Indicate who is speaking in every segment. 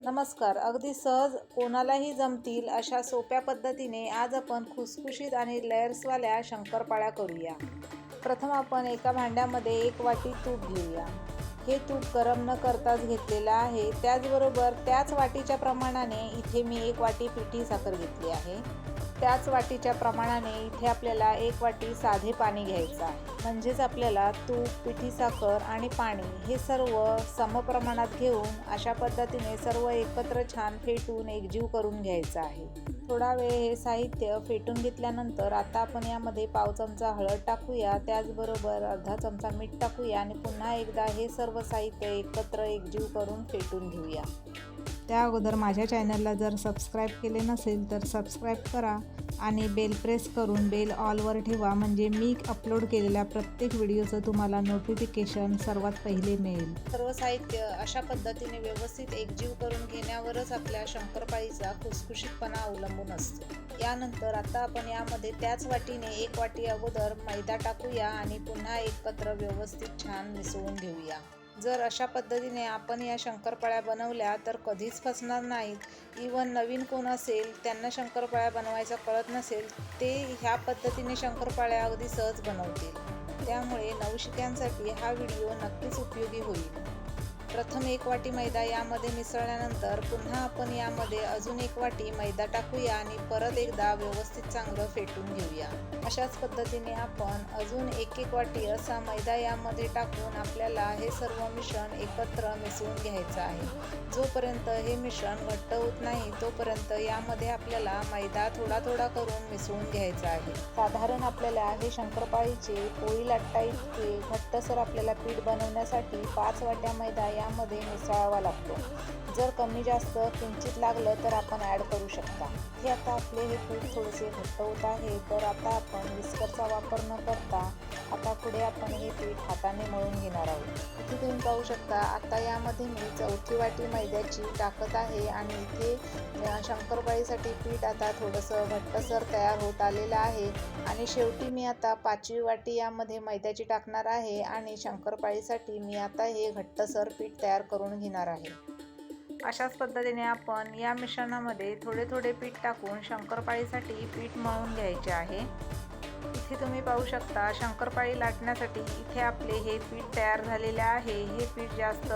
Speaker 1: नमस्कार. अगदी सहज कोणालाही जमतील अशा सोप्या पद्धतीने आज आपण खुसखुशीत आणि लेयर्सवाल्या शंकरपाळ्या करूया. प्रथम आपण एका भांड्यामध्ये 1 वाटी तूप घेऊया. हे तूप गरम न करताच घेतलेलं आहे. त्याचबरोबर त्याच वाटीच्या प्रमाणाने इथे मी 1 वाटी पिठी साखर घेतली आहे. त्याच वाटीच्या प्रमाणाने इथे आपल्याला 1 वाटी साधे पाणी घ्यायचं आहे. म्हणजेच आपल्याला तूप, पिठी साखर आणि पाणी हे सर्व समप्रमाणात घेऊन अशा पद्धतीने सर्व एकत्र छान फेटून एकजीव करून घ्यायचं आहे. थोडा वेळ हे साहित्य फेटून घेतल्यानंतर आता आपण यामध्ये पाव चमचा हळद टाकूया. त्याचबरोबर अर्धा चमचा मीठ टाकूया आणि पुन्हा एकदा हे सर्व साहित्य एकत्र एकजीव करून फेटून घेऊया. त्या अगोदर माझ्या चॅनलला जर सबस्क्राईब केले नसेल तर सबस्क्राईब करा आणि बेल प्रेस करून बेल ऑलवर ठेवा, म्हणजे मी अपलोड केलेल्या प्रत्येक व्हिडिओचं तुम्हाला नोटिफिकेशन सर्वात पहिले मिळेल. सर्व साहित्य अशा पद्धतीने व्यवस्थित एकजीव करून घेण्यावरच आपल्या शंकरपाळीचा खुसखुशीतपणा अवलंबून असतो. यानंतर आता आपण यामध्ये त्याच वाटीने 1 वाटी अगोदर मैदा टाकूया आणि पुन्हा एकत्र व्यवस्थित छान मिसळून घेऊया. जर अशा पद्धतीने आपण या शंकरपाळ्या बनवल्या तर कधीच फसणार नाहीत. इवन नवीन कोण असेल त्यांना शंकरपाळ्या बनवायचं कळत नसेल ते ह्या पद्धतीने शंकरपाळ्या अगदी सहज बनवतील. त्यामुळे नवशिक्यांसाठी हा व्हिडिओ नक्कीच उपयोगी होईल. प्रथम 1 वाटी मैदा यामध्ये मिसळल्यानंतर पुन्हा आपण यामध्ये अजून 1 वाटी मैदा टाकूया आणि परत एकदा व्यवस्थित चांगलं फेटून घेऊया. अशाच पद्धतीने आपण अजून 1-1 वाटी असा मैदा यामध्ये टाकून आपल्याला हे सर्व मिश्रण एकत्र मिसळून घ्यायचं आहे. जोपर्यंत हे मिश्रण घट्ट होत नाही तोपर्यंत यामध्ये आपल्याला मैदा थोडा थोडा करून मिसळून घ्यायचा आहे. साधारण आपल्याला हे शंकरपाळीचे पोळी लाटता इतके घट्टसर आपल्याला पीठ बनवण्यासाठी 5 वाट्या मैदा यामध्ये मिसळावा लागतो. जर कमी जास्त किंचित लागलं तर आपण ॲड करू शकता. हे आता आपले हे पीठ थोडेसे घट्ट होत आहे तर आता आपण विस्करचा वापर न करता आता पुढे आपण हे पीठ हाताने मळून घेणार आहोत. इथे तुम्ही पाहू शकता आता यामध्ये मी 1/4 वाटी मैद्याची टाकत आहे आणि इथे शंकरपाळीसाठी पीठ आता थोडंसं घट्टसर तयार होत आलेलं आहे आणि शेवटी मी आता 5वी वाटी यामध्ये मैद्याची टाकणार आहे आणि शंकरपाळीसाठी मी आता हे घट्टसर पीठ तयार करून घेणार आहे. अशाच पद्धतीने आपण या मिश्रणामध्ये थोडे थोडे पीठ टाकून शंकरपाळीसाठी पीठ मळून घ्यायचे आहे. इथे तुम्ही पाहू शकता शंकरपाळी लाटण्यासाठी इथे आपले हे पीठ तयार झालेले आहे. हे पीठ जास्त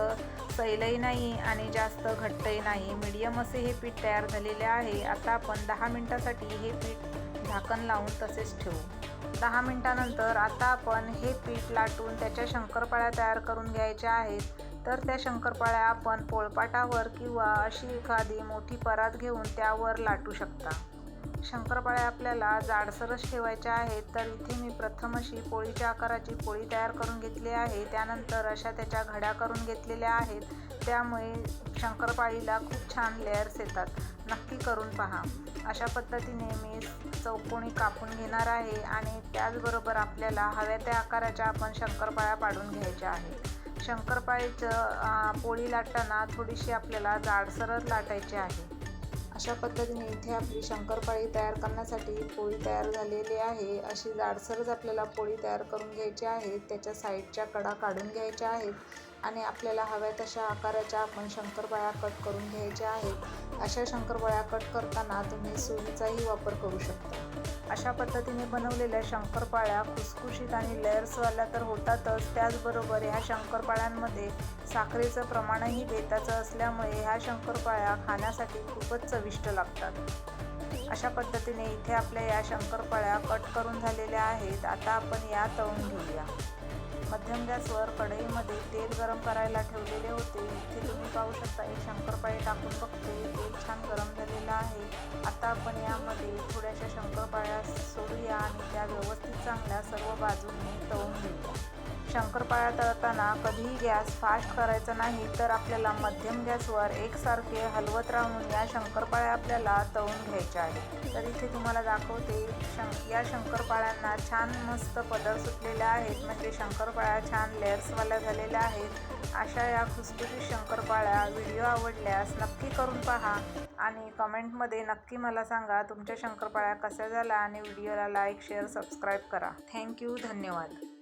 Speaker 1: सैलही नाही आणि जास्त घट्टही नाही, मीडियम असे हे पीठ तयार झालेले आहे. आता आपण 10 मिनिटासाठी हे पीठ झाकण लावून तसेच ठेवू. 10 मिनिटानंतर आता आपण हे पीठ लाटून त्याच्या शंकरपाळ्या तयार करून घ्यायच्या आहेत. तर त्या शंकरपाळ्या आपण पोळपाटावर किंवा अशी एखादी मोठी परात घेऊन त्यावर लाटू शकता. शंकरपाळ्या आपल्याला जाडसरच ठेवायच्या आहेत. तर इथे मी प्रथम अशी पोळीच्या आकाराची पोळी तयार करून घेतली आहे. त्यानंतर अशा त्याच्या घड्या करून घेतलेल्या आहेत. त्यामुळे शंकरपाळीला खूप छान लेयर्स येतात. नक्की करून पहा. अशा पद्धतीने मी चौकोनी कापून घेणार आहे आणि त्याचबरोबर आपल्याला हव्या त्या आकाराच्या आपण शंकरपाळ्या पाडून घ्यायच्या आहेत. शंकरपाळीचं पोळी लाटताना थोडीशी आपल्याला जाडसरच लाटायची आहे. अशा पद्धतीने इथे आपली शंकरपाळी तयार करण्यासाठी पोळी तयार झालेली आहे. अशी जाडसरच आपल्याला पोळी तयार करून घ्यायची आहे. त्याच्या साईडच्या कडा काढून घ्यायच्या आहेत आणि आपल्याला हव्या तशा आकाराच्या आपण शंकरपाळ्या कट करून घ्यायच्या आहेत. अशा शंकरपाळ्या कट करताना तुम्ही सुरीचाही वापर करू शकता. अशा पद्धतीने बनवलेल्या शंकरपाळ्या खुसखुशीत आणि लेयर्सवाल्या तर होतातच, त्याचबरोबर ह्या शंकरपाळ्यांमध्ये साखरेचं प्रमाणही बेताचं असल्यामुळे ह्या शंकरपाळ्या खाण्यासाठी खूपच चविष्ट लागतात. अशा पद्धतीने इथे आपल्या या शंकरपाळ्या कट करून झालेल्या आहेत. आता आपण या तळून घेऊया. मध्यम गॅसवर कढईमध्ये तेल गरम करायला ठेवलेले होते. इथे तुम्ही पाहू शकता एक शंकरपाळी टाकून बघते. तेल छान गरम झालेलं आहे. आता आपण यामध्ये थोड्याशा शंकरपाळ्या सोडूया आणि त्या व्यवस्थित चांगल्या सर्व बाजूंनी तळून घेऊया. शंकरपाळ्या तळताना कधीही गॅस फास्ट करायचा नाही, तर आपल्याला मध्यम गॅसवर एकसारखे हलवत राहून या शंकरपाळ्या आपल्याला तळून घ्यायच्या आहेत. तर इथे तुम्हाला दाखवते या शंकरपाळ्यांना छान मस्त पदर सुटलेल्या आहेत, म्हणजे शंकरपाळ्या छान लेयर्सवाल्या झालेल्या आहेत. अशा या खुसखुशीत शंकरपाळ्या व्हिडिओ आवडल्यास नक्की करून पहा आणि कमेंटमध्ये नक्की मला सांगा तुमच्या शंकरपाळ्या कशा झाल्या आणि व्हिडिओला लाईक, शेअर, सबस्क्राईब करा. थँक्यू. धन्यवाद.